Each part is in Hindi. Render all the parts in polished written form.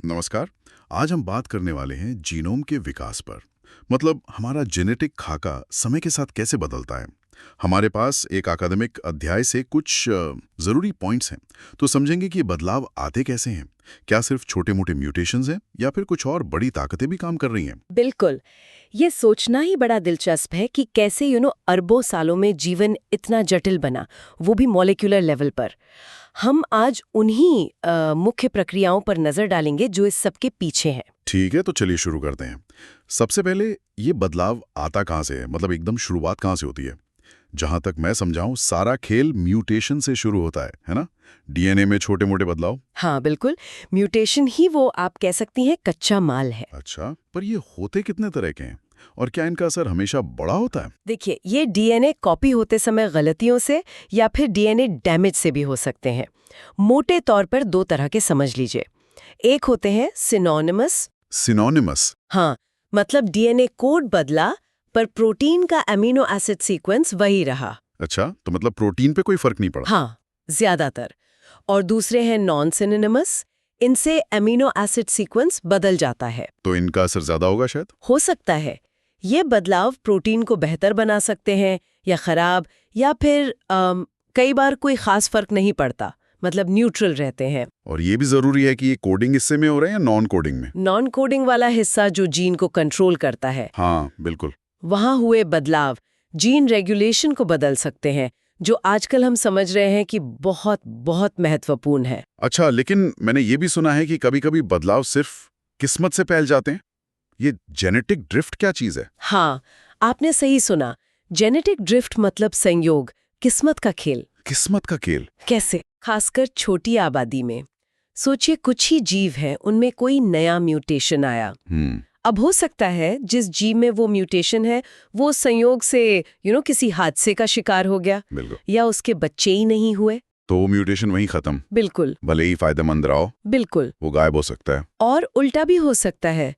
नमस्कार। आज हम बात करने वाले हैं जीनोम के विकास पर। मतलब हमारा जेनेटिक खाका समय के साथ कैसे बदलता है। हमारे पास एक अकादमिक अध्याय से कुछ जरूरी पॉइंट्स हैं, तो समझेंगे कि ये बदलाव आते कैसे हैं। क्या सिर्फ छोटे मोटे म्यूटेशंस हैं या फिर कुछ और बड़ी ताकतें भी काम कर रही हैं। बिल्कुल। ये सोचना ही बड़ा दिलचस्प है कि कैसे अरबों सालों में जीवन इतना जटिल बना, वो भी मॉलिक्यूलर लेवल पर। हम आज उन्हीं मुख्य प्रक्रियाओं पर नजर डालेंगे जो इस सब के पीछे हैं। ठीक है, तो चलिए शुरू करते हैं। सबसे पहले ये बदलाव आता कहाँ से है, मतलब एकदम शुरुआत कहाँ से होती है। जहां तक मैं समझाऊं, सारा खेल म्यूटेशन से शुरू होता है ना। डीएनए में छोटे मोटे बदलाव। हाँ बिल्कुल, म्यूटेशन ही वो आप कह सकती हैं कच्चा माल है। अच्छा, पर ये होते कितने तरह के हैं और क्या इनका असर हमेशा बड़ा होता है। देखिए, ये डीएनए कॉपी होते समय गलतियों से या फिर डीएनए डैमेज से भी हो सकते हैं। मोटे तौर पर दो तरह के समझ लीजिए। एक होते हैं सिनोनिमस। सिनोनिमस। हाँ, मतलब डीएनए कोड बदला पर प्रोटीन का अमीनो एसिड सीक्वेंस वही रहा। अच्छा, तो मतलब प्रोटीन पे कोई फर्क नहीं पड़ा। हाँ, ज्यादातर। और दूसरे हैं नॉन सिनोनिमस। इनसे अमीनो एसिड सीक्वेंस बदल जाता है। तो इनका असर ज्यादा होगा शायद। हो सकता है। ये बदलाव प्रोटीन को बेहतर बना सकते हैं या खराब, या फिर कई बार कोई खास फर्क नहीं पड़ता, मतलब न्यूट्रल रहते हैं। और ये भी जरूरी है कि ये कोडिंग हिस्से में हो रहा है या नॉन कोडिंग में। नॉन कोडिंग वाला हिस्सा जो जीन को कंट्रोल करता है, हाँ बिल्कुल। वहां हुए बदलाव जीन रेगुलेशन को बदल सकते हैं, जो आजकल हम समझ रहे हैं कि बहुत बहुत महत्वपूर्ण है। अच्छा, लेकिन मैंने ये भी सुना है कि कभी-कभी बदलाव सिर्फ किस्मत से फैल जाते हैं। ये जेनेटिक ड्रिफ्ट क्या चीज है। हाँ, आपने सही सुना। जेनेटिक ड्रिफ्ट मतलब संयोग, किस्मत का खेल। किस्मत का खेल। कैसे? खासकर छोटी आबादी में। सोचिए, कुछ ही जीव हैं, उनमें कोई नया म्यूटेशन आया। अब हो सकता है जिस जीव में वो म्यूटेशन है वो संयोग से किसी हादसे का शिकार हो गया, बिल्कुल। या उसके बच्चे ही नहीं हुए। तो वो म्यूटेशन वहीं खत्म। बिल्कुल। भले ही फायदेमंद रहा हो, बिल्कुल। वो गायब हो सकता है। और उल्टा भी हो सकता है,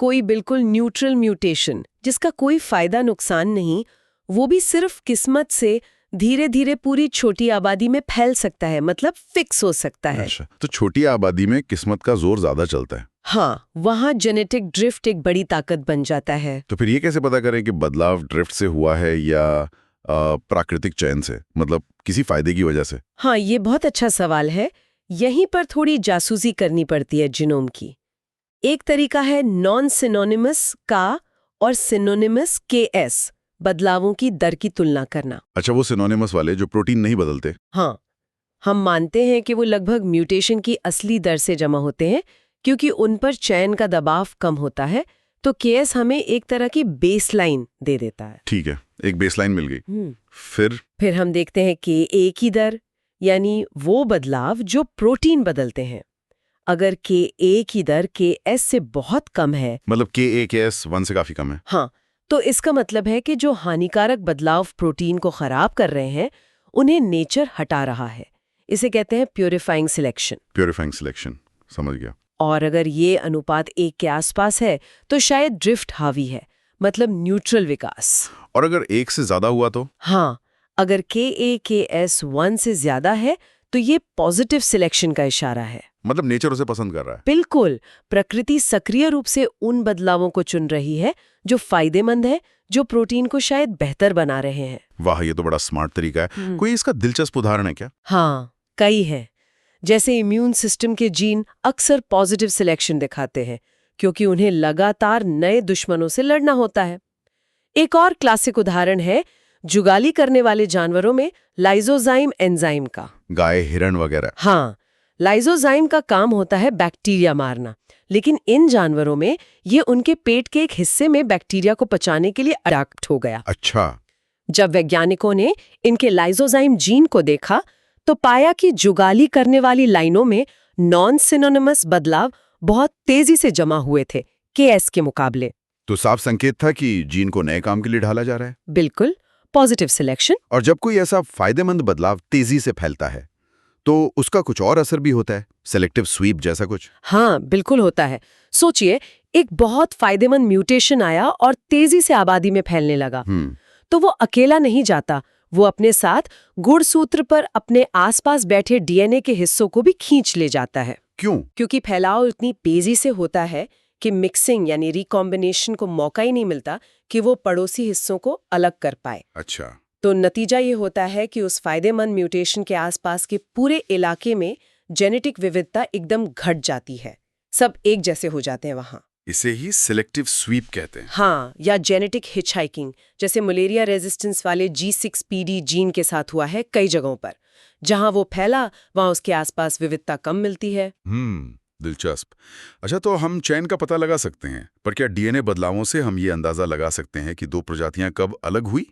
कोई बिल्कुल न्यूट्रल म्यूटेशन जिसका कोई फायदा नुकसान नहीं, वो भी सिर्फ किस्मत से धीरे धीरे पूरी छोटी आबादी में फैल सकता है, मतलब फिक्स हो सकता है। अच्छा, तो छोटी आबादी में किस्मत का जोर ज्यादा चलता है। हाँ, वहाँ जेनेटिक ड्रिफ्ट एक बड़ी ताकत बन जाता है। तो फिर ये कैसे पता करें कि बदलाव ड्रिफ्ट से हुआ है या प्राकृतिक चयन से, मतलब किसी फायदे की वजह से। हाँ, ये बहुत अच्छा सवाल है। यहीं पर थोड़ी जासूसी करनी पड़ती है जीनोम की। एक तरीका है नॉन सिनोनिमस का और सिनोनिमस केएस बदलावों की दर की तुलना करना। अच्छा, वो सिनोनिमस वाले जो प्रोटीन नहीं बदलते। हाँ, हम मानते हैं कि वो लगभग म्यूटेशन की असली दर से जमा होते हैं, क्योंकि उन पर चयन का दबाव कम होता है। तो केएस हमें एक तरह की बेसलाइन दे देता है। ठीक है, एक बेसलाइन मिल गई। फिर हम देखते हैं के ए की दर, यानी वो बदलाव जो प्रोटीन बदलते हैं। अगर के ए की दर के एस से बहुत कम है, मतलब के एस 1 से काफी कम है। हाँ, तो इसका मतलब है कि जो हानिकारक बदलाव प्रोटीन को खराब कर रहे हैं, उन्हें नेचर हटा रहा है। इसे कहते हैं प्यूरिफाइंग सिलेक्शन। प्यूरिफाइंग सिलेक्शन, समझ गया। और अगर ये अनुपात 1 के आसपास है तो शायद ड्रिफ्ट हावी है, मतलब न्यूट्रल विकास। और अगर 1 से ज्यादा हुआ तो। हाँ, अगर के एस 1 से ज्यादा है तो ये पॉजिटिव सिलेक्शन का इशारा है। मतलब नेचर उसे पसंद कर रहा है। बिल्कुल, प्रकृति सक्रिय रूप से उन बदलावों को चुन रही है जो फायदेमंद है, जो प्रोटीन को शायद बेहतर बना रहे हैं। वाह, ये तो बड़ा स्मार्ट तरीका है। कोई इसका दिलचस्प उदाहरण है क्या। हाँ, कई हैं। जैसे इम्यून सिस्टम के जीन अक्सर पॉजिटिव सिलेक्शन दिखाते हैं, क्योंकि उन्हें लगातार नए दुश्मनों से लड़ना होता है। एक और क्लासिक उदाहरण है जुगाली करने वाले जानवरों में लाइसोजाइम एंजाइम का। गाय, हिरण वगैरह। हाँ, लाइसोजाइम का काम होता है बैक्टीरिया मारना, लेकिन इन जानवरों में ये उनके पेट के एक हिस्से में बैक्टीरिया को पचाने के लिए अडैप्ट हो गया। अच्छा। जब वैज्ञानिकों ने इनके लाइसोजाइम जीन को देखा तो पाया कि जुगाली करने वाली लाइनों में नॉन सिनोनिमस बदलाव बहुत तेजी से जमा हुए थे केएस के मुकाबले। तो साफ संकेत था कि जीन को नए काम के लिए ढाला जा रहा है। बिल्कुल, पॉजिटिव सिलेक्शन। और जब कोई ऐसा फायदेमंद बदलाव तेजी से फैलता है तो उसका कुछ और असर भी होता है, सेलेक्टिव स्वीप जैसा कुछ। हाँ, बिल्कुल होता है। सोचिए, एक बहुत फायदेमंद म्यूटेशन आया और तेजी से आबादी में फैलने लगा। तो वो अकेला नहीं जाता, वो अपने साथ गुणसूत्र पर अपने आसपास बैठे डीएनए के हिस्सों को भी खींच ले जाता है। क्यों? क्योंकि फैलाव इतनी तेजी से होता है कि मिक्सिंग यानी रिकॉम्बिनेशन को मौका ही नहीं मिलता कि वो पड़ोसी हिस्सों को अलग कर पाए। अच्छा। तो नतीजा ये होता है कि उस फायदेमंद म्यूटेशन के आसपास के पूरे इलाके में जेनेटिक विविधता एकदम घट जाती है, सब एक जैसे हो जाते हैं वहाँ। इसे ही सिलेक्टिव स्वीप कहते हैं। हाँ, या जेनेटिक हिचहाइकिंग, जैसे मलेरिया रेजिस्टेंस वाले G6PD जीन के साथ हुआ है कई जगहों पर। जहाँ वो फैला वहाँ उसके आसपास विविधता कम मिलती है। दिलचस्प। अच्छा, तो हम चयन का पता लगा सकते हैं, पर क्या डीएनए बदलावों से हम ये अंदाजा लगा सकते हैं कि दो प्रजातियां कब अलग हुई?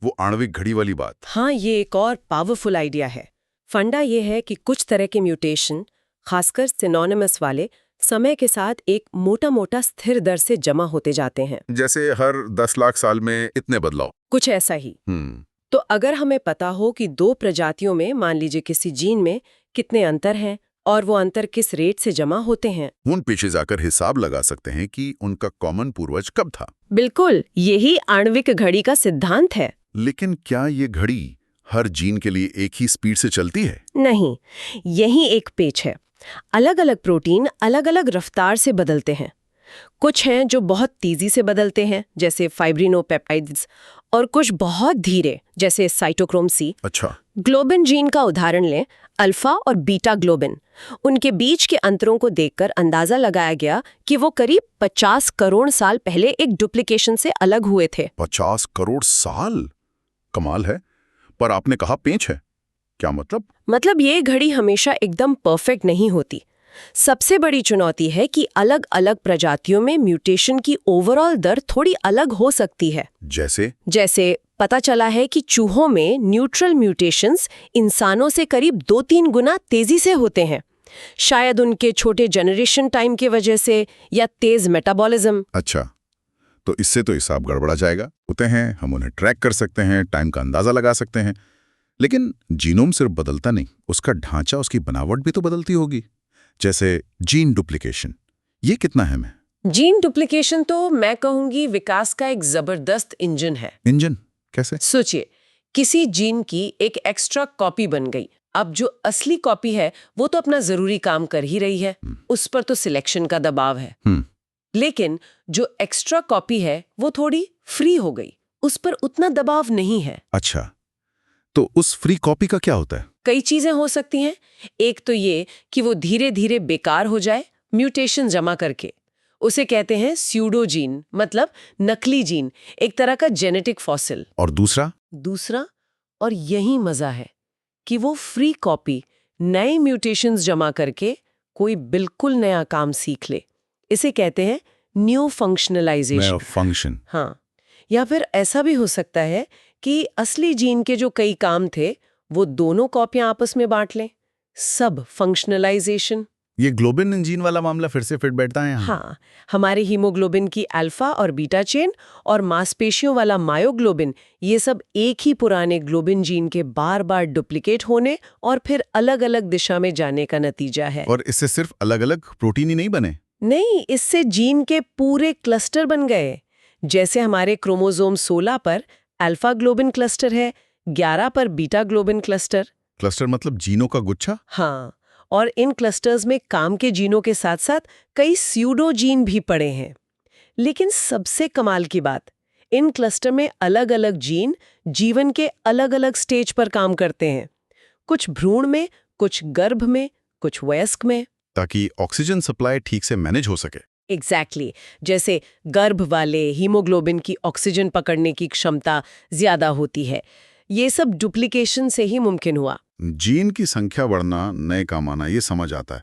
वो आणविक घड़ी वाली बात। हाँ, ये एक और पावरफुल आइडिया है। फंडा ये है कि कुछ तरह के म्यूटेशन, खासकर सिनोनिमस वाले, समय के साथ एक मोटा स्थिर दर से जमा होते जाते हैं। जैसे हर 10 लाख साल में इतने बदलाव। कुछ ऐसा ही। तो अगर हमें पता हो कि दो प्रजातियों में, मान लीजिए किसी जीन में, कितने अंतर हैं और वो अंतर किस रेट से जमा होते हैं, उन पीछे जाकर हिसाब लगा सकते हैं कि उनका कॉमन पूर्वज कब था। बिल्कुल, यही आणविक घड़ी का सिद्धांत है। लेकिन क्या ये घड़ी हर जीन के लिए एक ही स्पीड से चलती है? नहीं, यही एक पेच है। अलग-अलग प्रोटीन अलग-अलग रफ्तार से बदलते हैं। कुछ हैं जो बहुत तेजी से बदलते हैं, जैसे फाइब्रिनोपेप्टाइड्स, और कुछ बहुत धीरे, जैसे साइटोक्रोम C। अच्छा। ग्लोबिन जीन का उदाहरण लें, अल्फा और बीटा ग्लोबिन। उनके बीच के अंतरों को देखकर अंदाजा लगाया गया कि वो करीब 50 करोड़ साल पहले एक डुप्लीकेशन से अलग हुए थे। 50 करोड़ साल? कमाल है। पर आपने कहा पेंच है, क्या मतलब? मतलब ये घड़ी हमेशा एकदम परफेक्ट नहीं होती। सबसे बड़ी चुनौती है कि अलग-अलग प्रजातियों में म्यूटेशन की ओवरऑल दर थोड़ी अलग हो सकती है। जैसे पता चला है कि चूहों में न्यूट्रल म्यूटेशंस इंसानों से करीब 2-3 गुना तेजी से होते हैं। शायद उनके छोटे जनरेशन टाइम की वजह से, या तेज मेटाबॉलिज्म। अच्छा, तो इससे तो हिसाब गड़बड़ा जाएगा। होते हैं, हम उन्हें ट्रैक कर सकते हैं, टाइम का अंदाजा लगा सकते हैं, लेकिन जीनोम सिर्फ बदलता नहीं, उसका ढांचा, उसकी बनावट भी तो बदलती होगी। जैसे जीन डुप्लीकेशन, ये कितना अहम है? जीन डुप्लीकेशन तो मैं कहूंगी विकास का एक जबरदस्त इंजन है। इंजन कैसे? सोचिए, किसी जीन की एक एक्स्ट्रा कॉपी बन गई। अब जो असली कॉपी है वो तो अपना जरूरी काम कर ही रही है, उस पर तो सिलेक्शन का दबाव है। लेकिन जो एक्स्ट्रा कॉपी है वो थोड़ी फ्री हो गई, उस पर उतना दबाव नहीं है। अच्छा, तो उस फ्री कॉपी का क्या होता है? कई चीजें हो सकती हैं। एक तो ये कि वो धीरे धीरे बेकार हो जाए म्यूटेशन जमा करके। उसे कहते हैं स्यूडोजीन, मतलब नकली जीन, एक तरह का जेनेटिक फॉसिल। और दूसरा, और यही मजा है, कि वो फ्री कॉपी नए म्यूटेशंस जमा करके कोई बिल्कुल नया काम सीख ले। इसे कहते हैं न्यू फंक्शनलाइजेशन। हाँ, या फिर ऐसा भी हो सकता है कि असली जीन के जो कई काम थे वो दोनों कॉपियां आपस में बांट लें। सब फंक्शनलाइजेशन। ये ग्लोबिन जीन वाला मामला फिर से फिट बैठता है यहाँ। हाँ, हमारे हीमोग्लोबिन की अल्फा और बीटा चेन और मांसपेशियों वाला मायोग्लोबिन, ये सब एक ही पुराने ग्लोबिन जीन के बार बार डुप्लीकेट होने और फिर अलग अलग दिशा में जाने का नतीजा है। और इससे सिर्फ अलग अलग प्रोटीन ही नहीं बने? नहीं, इससे जीन के पूरे क्लस्टर बन गए। जैसे हमारे क्रोमोसोम 16 पर अल्फा ग्लोबिन क्लस्टर है, 11 पर बीटा ग्लोबिन क्लस्टर। क्लस्टर मतलब जीनों का गुच्छा? हाँ, और इन क्लस्टर्स में काम के जीनों के साथ साथ कई स्यूडो जीन भी पड़े हैं। लेकिन सबसे कमाल की बात, इन क्लस्टर में अलग अलग जीन जीवन के अलग अलग स्टेज पर काम करते हैं। कुछ भ्रूण में, कुछ गर्भ में, कुछ वयस्क में, ताकि ऑक्सीजन सप्लाई ठीक से मैनेज हो सके। एग्जैक्टली। जैसे गर्भ वाले हीमोग्लोबिन की ऑक्सीजन पकड़ने की क्षमता ज्यादा होती है। ये सब डुप्लीकेशन से ही मुमकिन हुआ। जीन की संख्या बढ़ना, नए काम आना, ये समझ आता है,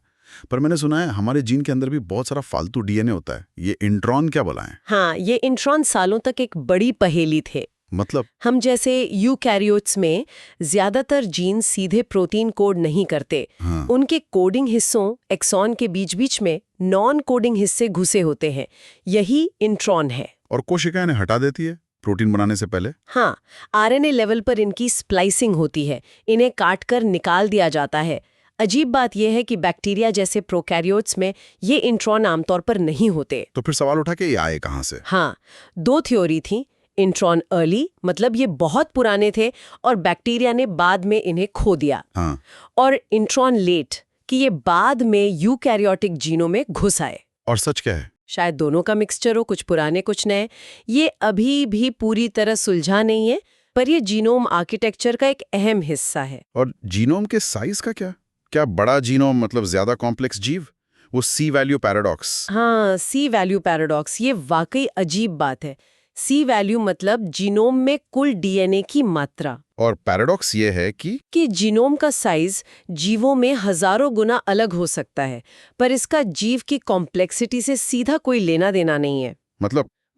पर मैंने सुना है हमारे जीन के अंदर भी बहुत सारा फालतू डीएनए होता है। ये इंट्रॉन क्या बोला है? हाँ, ये इंट्रॉन सालों तक एक बड़ी पहेली थे। मतलब? हम जैसे यूकैरियोट्स में ज्यादातर जीन सीधे प्रोटीन कोड नहीं करते। हाँ। उनके कोडिंग हिस्सों, एक्सॉन के बीच बीच में नॉन कोडिंग हिस्से घुसे होते हैं। यही इंट्रॉन है। और कोशिकाएं इन्हें हटा देती है प्रोटीन बनाने से पहले? हाँ, आरएनए लेवल पर इनकी स्प्लाइसिंग होती है, इन्हें काटकर निकाल दिया जाता है। अजीब बात यह है कि बैक्टीरिया जैसे प्रोकैरियोट्स में ये इंट्रॉन आमतौर पर नहीं होते। तो फिर सवाल उठा के ये आए कहाँ से? हाँ, 2 थ्योरी थी। इंट्रॉन अर्ली, मतलब ये बहुत पुराने थे और बैक्टीरिया ने बाद में इन्हें खो दिया। हाँ। और इंट्रॉन लेट, कि ये बाद में यूकैरियोटिक जीनों में घुस आए। और सच क्या है? शायद दोनों का मिक्सचर हो, कुछ पुराने कुछ नए। ये अभी भी पूरी तरह सुलझा नहीं है, पर ये जीनोम आर्किटेक्चर का एक अहम हिस्सा है। और जीनोम के साइज का क्या? क्या बड़ा जीनोम मतलब ज्यादा कॉम्प्लेक्स जीव? वो सी वैल्यू पैराडॉक्स। हाँ, सी वैल्यू पैराडॉक्स, ये वाकई अजीब बात है। सी वैल्यू मतलब जीनोम में कुल डीएनए की मात्रा। और पैराडॉक्स ये है कि जीनोम का साइज जीवों में हजारों गुना अलग हो सकता है, पर इसका जीव की कॉम्प्लेक्सिटी से सीधा कोई लेना देना नहीं है।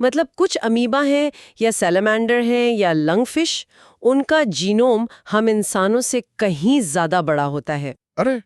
मतलब कुछ अमीबा हैं या सैलामेंडर हैं या लंगफिश, उनका जीनोम हम इंसानों से कहीं ज्यादा बड़ा होता है। अरे,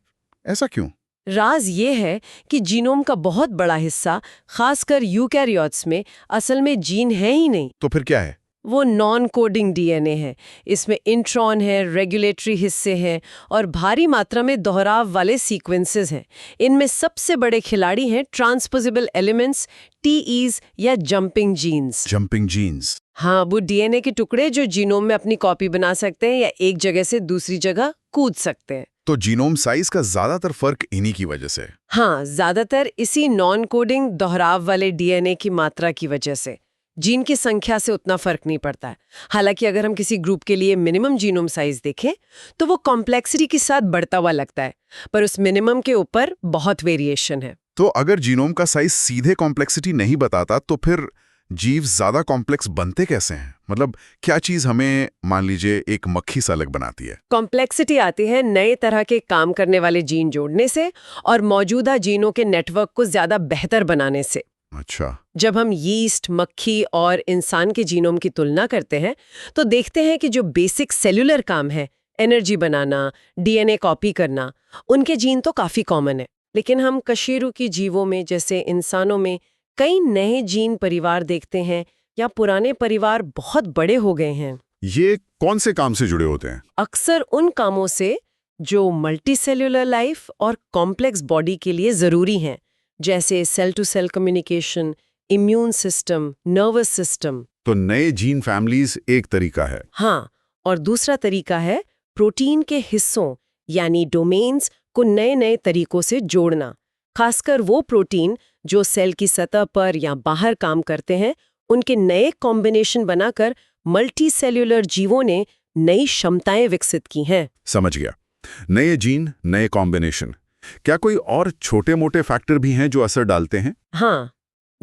ऐसा क्यों? राज ये है कि जीनोम का बहुत बड़ा हिस्सा, खासकर यूकैरियोट्स में, असल में जीन है ही नहीं। तो फिर क्या है? वो नॉन कोडिंग डीएनए है। इसमें इंट्रॉन है, रेगुलेटरी हिस्से हैं और भारी मात्रा में दोहराव वाले सीक्वेंसेस हैं। इनमें सबसे बड़े खिलाड़ी हैं ट्रांसपोजेबल एलिमेंट्स, टीईज या जंपिंग जीन्स। Jumping jeans. हाँ, वो डीएनए के टुकड़े जो जीनोम में अपनी कॉपी बना सकते हैं या एक जगह से दूसरी जगह कूद सकते हैं। तो जीनोम साइज का ज्यादातर फर्क इन्हीं की वजह से? हाँ, ज्यादातर इसी नॉन कोडिंग दोहराव वाले डीएनए की मात्रा की वजह से। जीन की संख्या से उतना फर्क नहीं पड़ता है। हालांकि अगर हम किसी ग्रुप के लिए मिनिमम जीनोम साइज देखें तो वो कॉम्प्लेक्सिटी के साथ बढ़ता हुआ लगता है, पर उस मिनिमम के ऊपर बहुत वेरिएशन है। तो अगर जीनोम का साइज सीधे कॉम्प्लेक्सिटी नहीं बताता तो फिर जीव ज्यादा कॉम्प्लेक्स बनते कैसे हैं? मतलब क्या चीज हमें, मान लीजिए, एक मक्खी से अलग बनाती है? कॉम्प्लेक्सिटी आती है नए तरह के काम करने वाले जीन जोड़ने से और मौजूदा जीनों के नेटवर्क को ज्यादा बेहतर बनाने से। अच्छा। जब हम यीस्ट, मक्खी और इंसान के जीनोम की तुलना करते हैं तो देखते हैं कि जो बेसिक सेलुलर काम है, एनर्जी बनाना, डीएनए कॉपी करना, उनके जीन तो काफी कॉमन है। लेकिन हम कशेरुकी जीवों में जैसे इंसानों में कई नए जीन परिवार देखते हैं या पुराने परिवार बहुत बड़े हो गए हैं। ये कौन से काम से जुड़े होते हैं? अक्सर उन कामों से जो मल्टीसेल्युलर लाइफ और कॉम्प्लेक्स बॉडी के लिए जरूरी हैं, जैसे cell to cell communication, immune system, nervous system. तो नए जीन फैमिलीज एक तरीका है। हाँ, और दूसरा तरीका है प्रोटीन के हिस्सों यानी डोमेन्स को नए नए तरीकों से जोड़ना। खासकर वो प्रोटीन जो सेल की सतह पर या बाहर काम करते हैं, उनके नए कॉम्बिनेशन बनाकर मल्टी सेल्युलर जीवों ने नई क्षमताएं विकसित की हैं। समझ गया। नए जीन, नए कॉम्बिनेशन। क्या कोई और छोटे मोटे फैक्टर भी हैं जो असर डालते हैं? हाँ,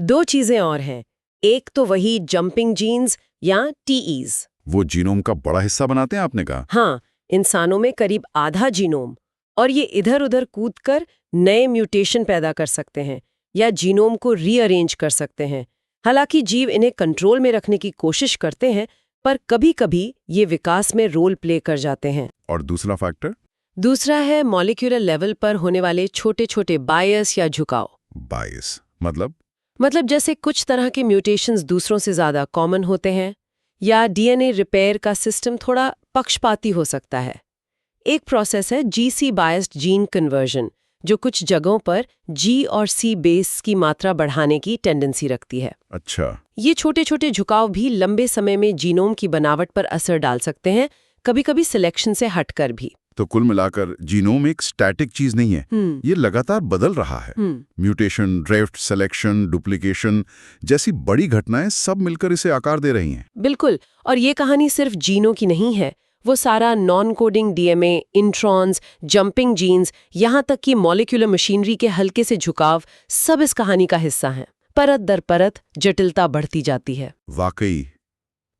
दो चीजें और हैं। एक तो वही जंपिंग जीन्स या टीईज। वो जीनोम का बड़ा हिस्सा बनाते हैं, आपने कहा? हाँ, इंसानों में करीब आधा जीनोम, और ये इधर उधर कूदकर नए म्यूटेशन पैदा कर सकते हैं या जीनोम को रीअरेंज कर सकते हैं। हालांकि जीव इन्हें कंट्रोल में रखने की कोशिश करते हैं, पर कभी-कभी ये विकास में रोल प्ले कर जाते हैं। और दूसरा फैक्टर? दूसरा है मॉलिक्यूलर लेवल पर होने वाले छोटे-छोटे बायस या झुकाव। बायस मतलब जैसे कुछ तरह के म्यूटेशंस दूसरों से ज्यादा कॉमन होते हैं या डीएनए रिपेयर का सिस्टम थोड़ा पक्षपाती हो सकता है। एक प्रोसेस है जीसी बायस्ड जीन कन्वर्जन, जो कुछ जगहों पर जी और सी बेस की मात्रा बढ़ाने की टेंडेंसी रखती है। अच्छा। ये छोटे छोटे झुकाव भी लंबे समय में जीनोम की बनावट पर असर डाल सकते हैं, कभी-कभी सिलेक्शन से हटकर भी। तो कुल मिलाकर जीनोम एक स्टैटिक चीज नहीं है, ये लगातार बदल रहा है। म्यूटेशन, ड्रिफ्ट, सिलेक्शन, डुप्लीकेशन जैसी बड़ी घटनाएं सब मिलकर इसे आकार दे रही हैं। बिल्कुल, और ये कहानी सिर्फ जीनों की नहीं है। वो सारा non coding DMA, introns, jumping genes, यहाँ तक कि मॉलिक्यूलर मशीनरी के हल्के से झुकाव, सब इस कहानी का हिस्सा हैं। परत दर परत जटिलता बढ़ती जाती है। वाकई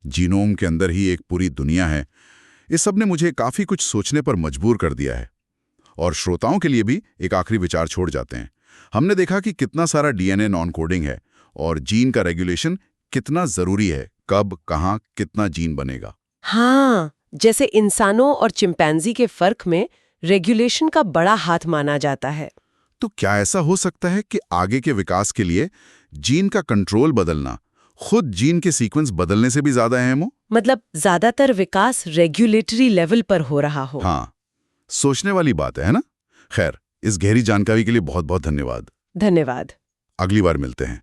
जीनोम के अंदर ही एक पूरी दुनिया है। इस सब ने मुझे काफी कुछ सोचने पर मजबूर कर दिया है। और श्रोताओं के लिए भी एक आखिरी विचार छोड़ जाते हैं। हमने देखा कि कितना सारा डीएनए नॉन कोडिंग है और जीन का रेगुलेशन कितना जरूरी है। कब, कहाँ, कितना जीन बनेगा। हाँ, जैसे इंसानों और चिंपैंजी के फर्क में रेगुलेशन का बड़ा हाथ माना जाता है। तो क्या ऐसा हो सकता है कि आगे के विकास के लिए जीन का कंट्रोल बदलना खुद जीन के सीक्वेंस बदलने से भी ज्यादा अहम हो? मतलब ज्यादातर विकास रेगुलेटरी लेवल पर हो रहा हो। हाँ, सोचने वाली बात है ना? खैर, इस गहरी जानकारी के लिए बहुत बहुत धन्यवाद। धन्यवाद। अगली बार मिलते हैं।